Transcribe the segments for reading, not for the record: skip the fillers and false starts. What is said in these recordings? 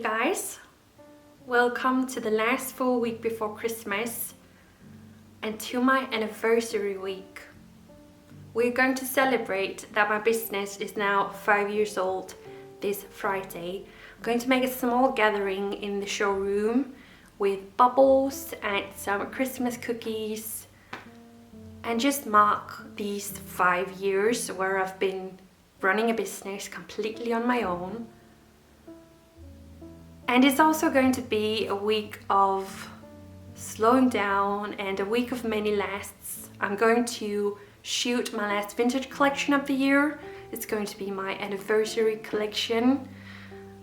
Hey guys, welcome to the last full week before Christmas and to my anniversary week. We're going to celebrate that my business is now 5 years old this Friday. I'm going to make a small gathering in the showroom with bubbles and some Christmas cookies and just mark these 5 years where I've been running a business completely on my own. And it's also going to be a week of slowing down and a week of many lasts. I'm going to shoot my last vintage collection of the year. It's going to be my anniversary collection.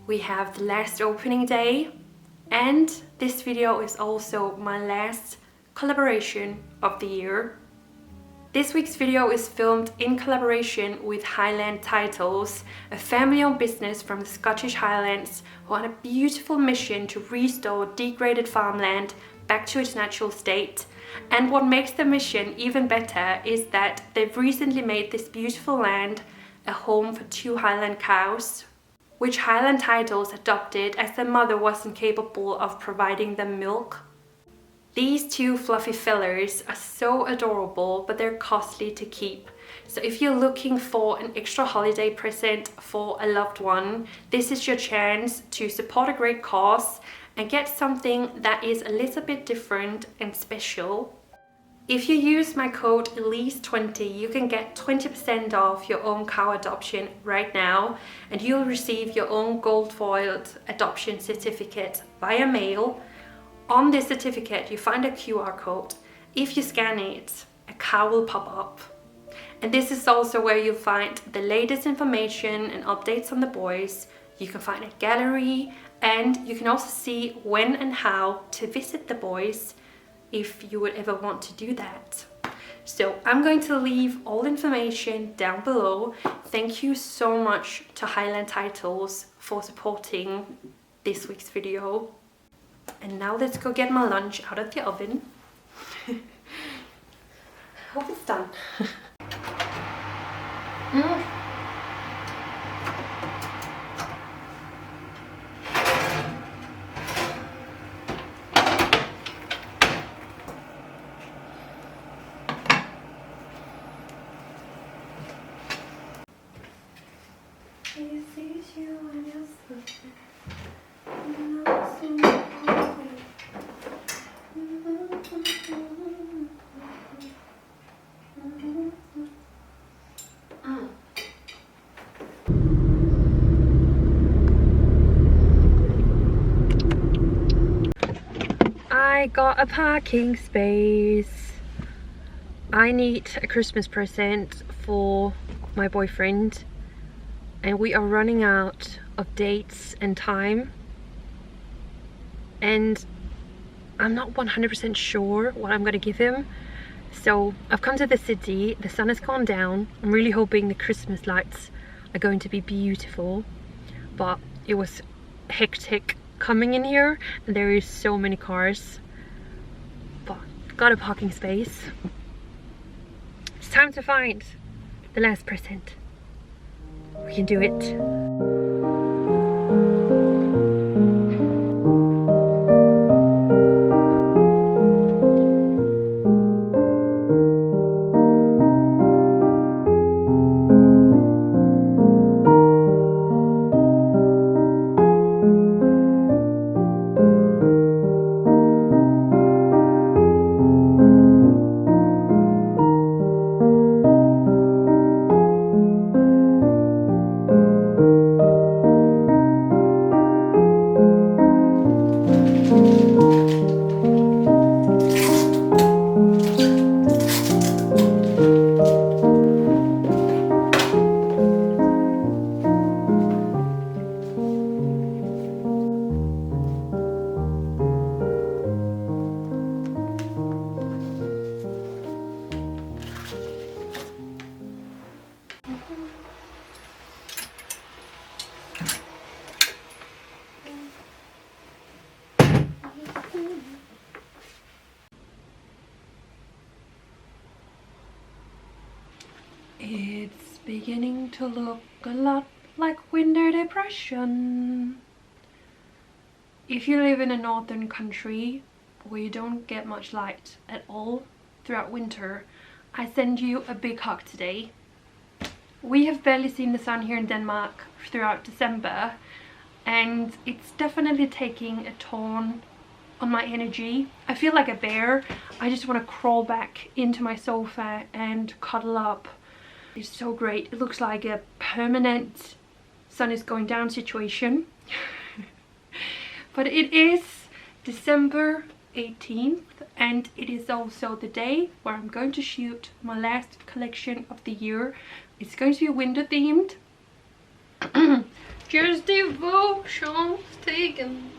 We have the last opening day, and this video is also my last collaboration of the year. This week's video is filmed in collaboration with Highland Titles, a family-owned business from the Scottish Highlands who are on a beautiful mission to restore degraded farmland back to its natural state. And what makes the mission even better is that they've recently made this beautiful land a home for 2 Highland cows, which Highland Titles adopted as their mother wasn't capable of providing them milk. These 2 fluffy fellers are so adorable, but they're costly to keep. So if you're looking for an extra holiday present for a loved one, this is your chance to support a great cause and get something that is a little bit different and special. If you use my code Elise20, you can get 20% off your own cow adoption right now, and you'll receive your own gold foiled adoption certificate via mail. On this certificate, you find a QR code. If you scan it, a cow will pop up. And this is also where you'll find the latest information and updates on the boys. You can find a gallery, and you can also see when and how to visit the boys if you would ever want to do that. So I'm going to leave all information down below. Thank you so much to Highland Titles for supporting this week's video. And now let's go get my lunch out of the oven. Hope it's done. I got a parking space. I need a Christmas present for my boyfriend, and we are running out of dates and time, and I'm not 100% sure what I'm gonna give him. So I've come to the city, the sun has gone down. I'm really hoping the Christmas lights are going to be beautiful, but it was hectic coming in here and there is so many cars. But got a parking space. It's time to find the last present. We can do it. It's beginning to look a lot like winter depression. If you live in a northern country where you don't get much light at all throughout winter, I send you a big hug today. We have barely seen the sun here in Denmark throughout December, and it's definitely taking a toll on my energy. I feel like a bear. I just want to crawl back into my sofa and cuddle up. It's so great. It looks like a permanent sun is going down situation. But it is December 18th, and it is also the day where I'm going to shoot my last collection of the year. It's going to be winter themed. Just devotions taken.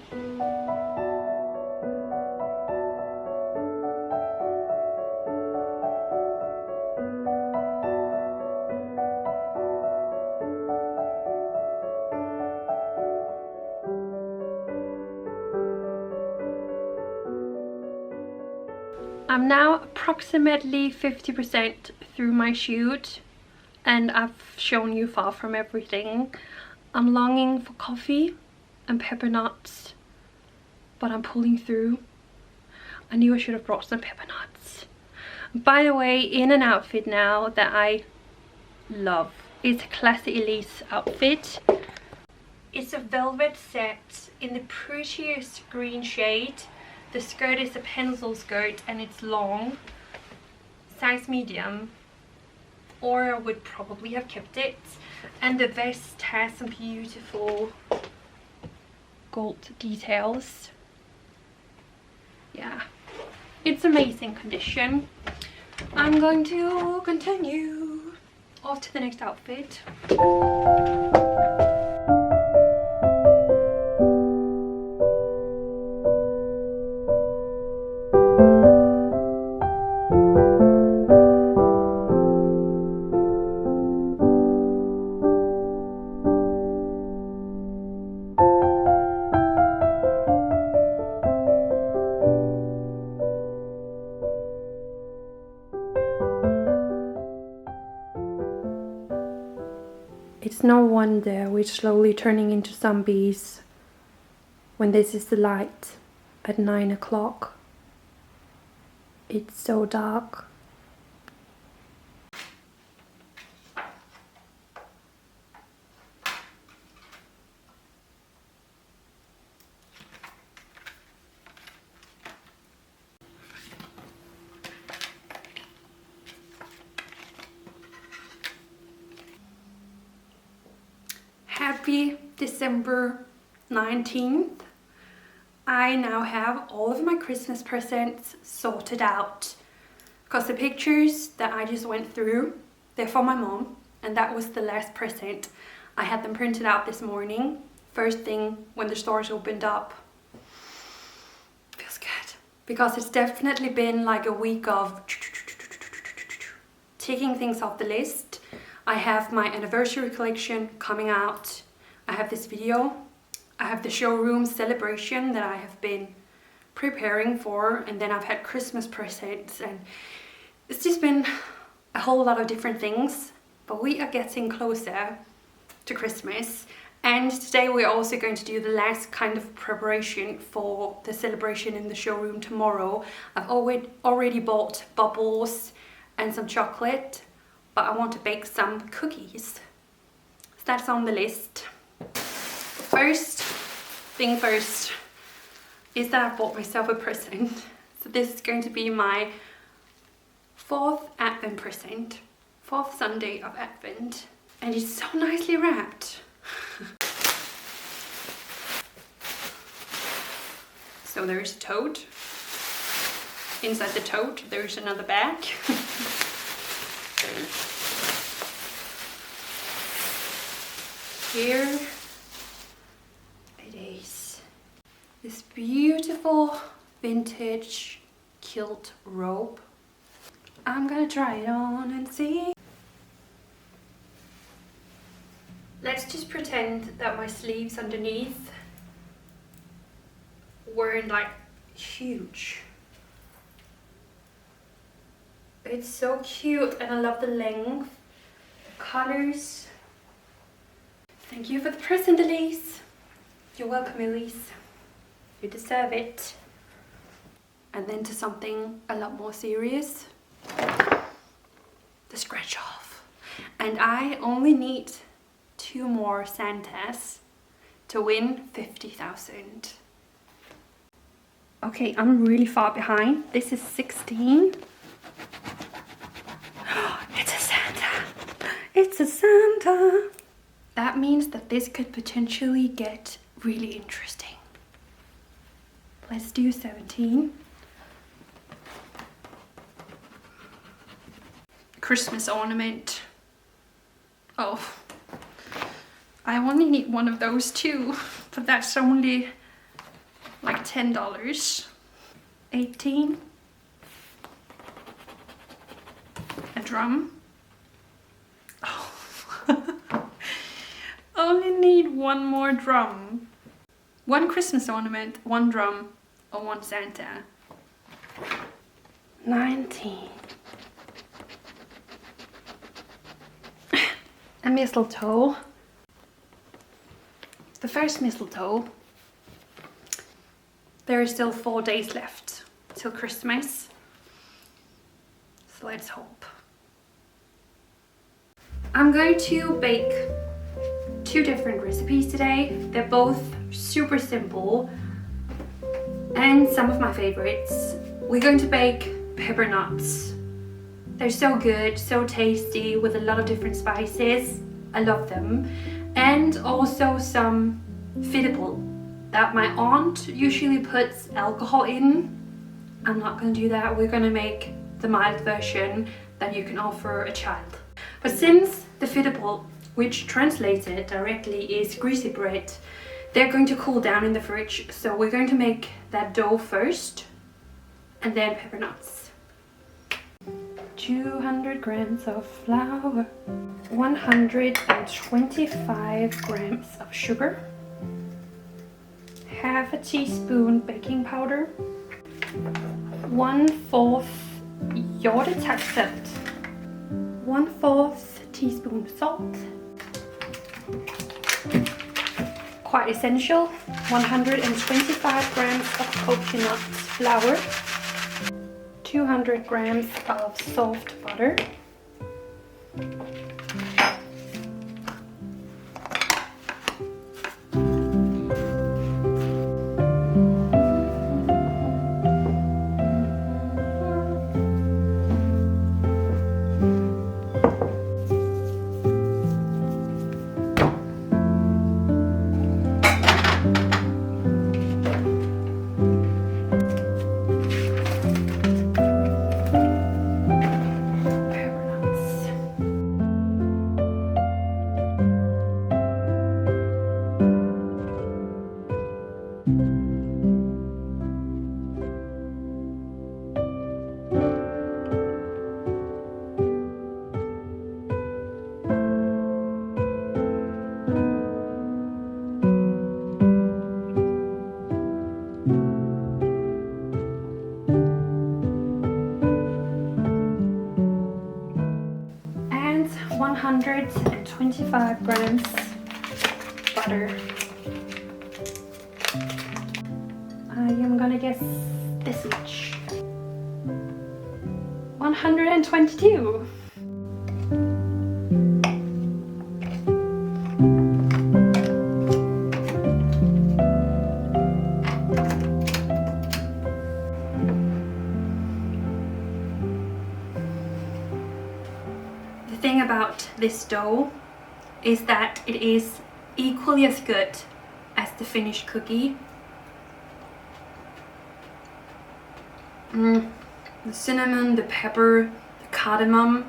I'm now approximately 50% through my shoot, and I've shown you far from everything. I'm longing for coffee and Pebernuts, but I'm pulling through. I knew I should have brought some Pebernuts. By the way, in an outfit now that I love. It's a classy Elise outfit. It's a velvet set in the prettiest green shade. The skirt is a pencil skirt and it's long, size medium, or I would probably have kept it. And the vest has some beautiful gold details. Yeah, it's amazing condition. I'm going to continue off to the next outfit. It's no wonder we're slowly turning into zombies when this is the light at 9 o'clock. It's so dark. Happy December 19th. I now have all of my Christmas presents sorted out, because the pictures that I just went through, they're for my mom, and that was the last present. I had them printed out this morning, first thing when the stores opened up. Feels good, because it's definitely been like a week of taking things off the list. I have my anniversary collection coming out. I have this video. I have the showroom celebration that I have been preparing for, and then I've had Christmas presents, and it's just been a whole lot of different things. But we are getting closer to Christmas, and today we're also going to do the last kind of preparation for the celebration in the showroom tomorrow. I've already bought bubbles and some chocolate, but I want to bake some cookies. So that's on the list. First thing first is that I bought myself a present. So this is going to be my 4th Advent present. 4th Sunday of Advent. And it's so nicely wrapped. So there's a tote. Inside the tote there's another bag. Here it is. This beautiful vintage kilt robe. I'm gonna try it on and see. Let's just pretend that my sleeves underneath weren't like huge. It's so cute and I love the length, the colors. Thank you for the present, Elise. You're welcome, Elise. You deserve it. And then to something a lot more serious. The scratch off. And I only need 2 more Santas to win 50,000. Okay, I'm really far behind. This is 16. It's a Santa. It's a Santa. That means that this could potentially get really interesting. Let's do 17. Christmas ornament. Oh, I only need 1 of those too, but that's only like $10. 18. A drum. Oh. Only need 1 more drum. 1 Christmas ornament, 1 drum, or 1 Santa. 19. A mistletoe. The first mistletoe. There are still 4 days left till Christmas. So let's hope. I'm going to bake 2 different recipes today. They're both super simple and some of my favorites. We're going to bake pebernuts. They're so good, so tasty with a lot of different spices. I love them. And also some Fedtebrød that my aunt usually puts alcohol in. I'm not going to do that. We're going to make the mild version that you can offer a child. But since the Fedtebrød, which translated directly is greasy bread, they're going to cool down in the fridge. So we're going to make that dough first and then pebernuts. 200 grams of flour, 125 grams of sugar, half a teaspoon baking powder, 1/4 hjortetaksalt, 1/4 teaspoon salt, quite essential, 125 grams of coconut flour, 200 grams of soft butter, and 125 grams butter. I am gonna guess this much. 122. The thing about this dough is that it is equally as good as the finished cookie. The cinnamon, the pepper, the cardemom.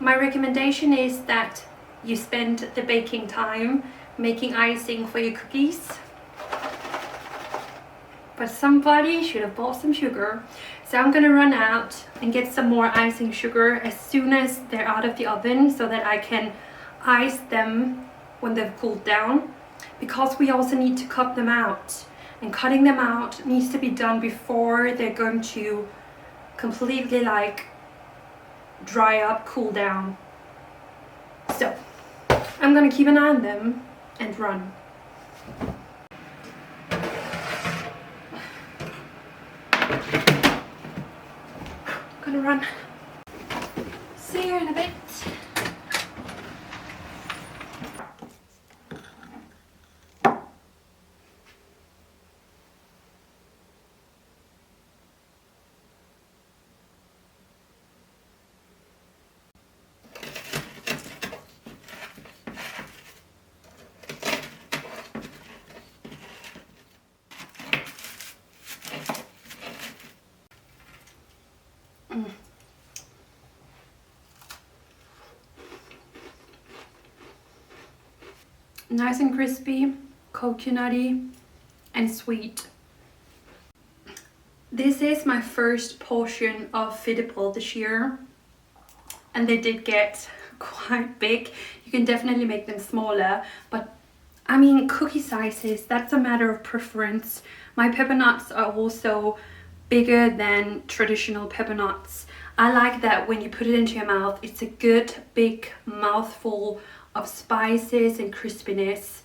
My recommendation is that you spend the baking time making icing for your cookies. But somebody should have bought some sugar. So I'm gonna run out and get some more icing sugar as soon as they're out of the oven so that I can ice them when they've cooled down. Because we also need to cut them out. And cutting them out needs to be done before they're going to completely like dry up, cool down. So I'm gonna keep an eye on them and run. Gonna run. See you in a bit. Nice and crispy, coconutty and sweet. This is my first portion of Fedtebrød this year, and they did get quite big. You can definitely make them smaller, but I mean, cookie sizes, that's a matter of preference. My pebernuts are also bigger than traditional pebernuts. I like that when you put it into your mouth, it's a good big mouthful of spices and crispiness.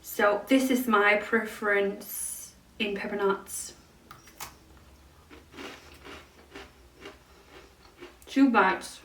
So this is my preference in pebernuts. 2 bites.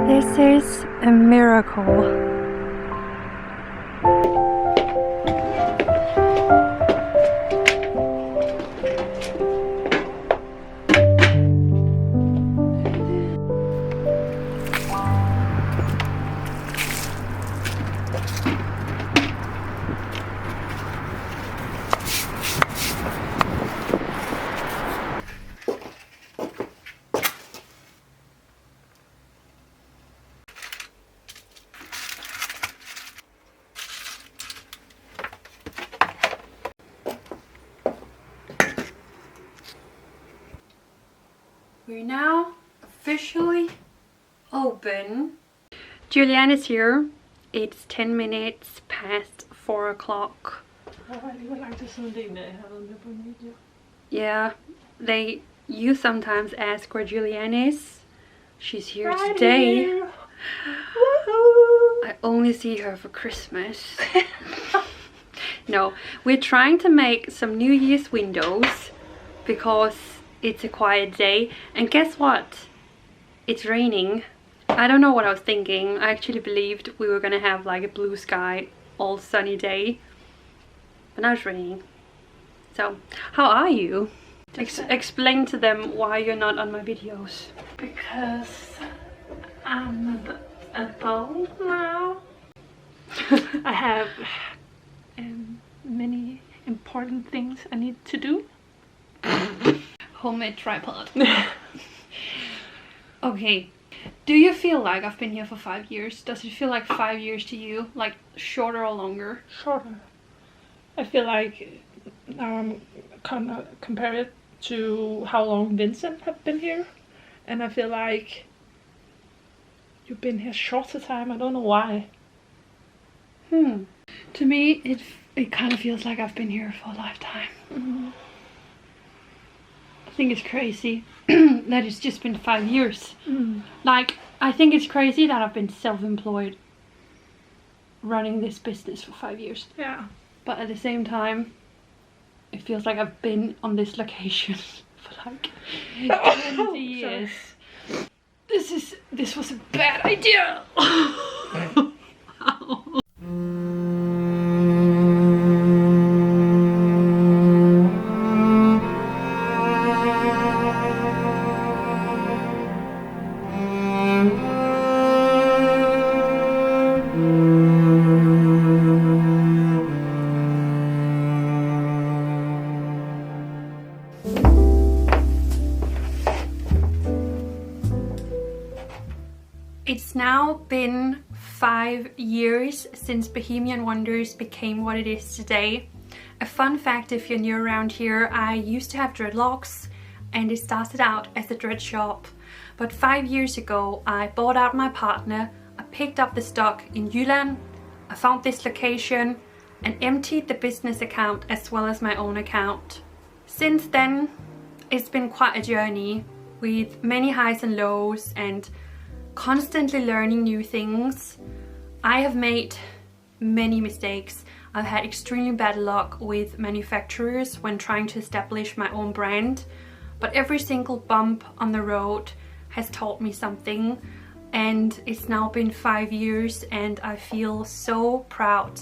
This is a miracle. We're now officially open. Julianne is here. It's 10 minutes past 4 o'clock. Yeah, you sometimes ask where Julianne is. She's here today. only see her for Christmas. No, we're trying to make some New Year's windows because it's a quiet day. And guess what? It's raining. I don't know what I was thinking. I actually believed we were gonna have like a blue sky, all sunny day. But now it's raining. So, how are you? Explain to them why you're not on my videos. Because I'm an adult now. I have many important things I need to do. Homemade tripod. Okay. Do you feel like I've been here for 5 years? Does it feel like 5 years to you? Like shorter or longer? Shorter. I feel like now I'm gonna compare it to how long Vincent have been here. And I feel like you've been here shorter time. I don't know why. To me, it kind of feels like I've been here for a lifetime. I think it's crazy that it's just been 5 years. Like, I think it's crazy that I've been self-employed running this business for 5 years. Yeah. But at the same time, it feels like I've been on this location for like 20 years. This was a bad idea. It's now been 5 years since Bohemian Wonders became what it is today. A fun fact if you're new around here, I used to have dreadlocks and it started out as a dread shop. But 5 years ago I bought out my partner, I picked up the stock in Jylland, I found this location and emptied the business account as well as my own account. Since then it's been quite a journey with many highs and lows and constantly learning new things. I have made many mistakes. I've had extremely bad luck with manufacturers when trying to establish my own brand, but every single bump on the road has taught me something, and it's now been 5 years and I feel so proud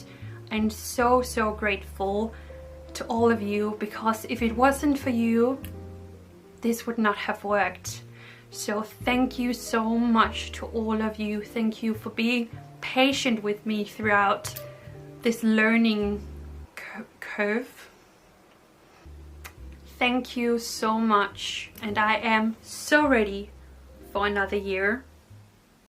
and so grateful to all of you, because if it wasn't for you, this would not have worked. So thank you so much to all of you. Thank you for being patient with me throughout this learning curve. Thank you so much, and I am so ready for another year.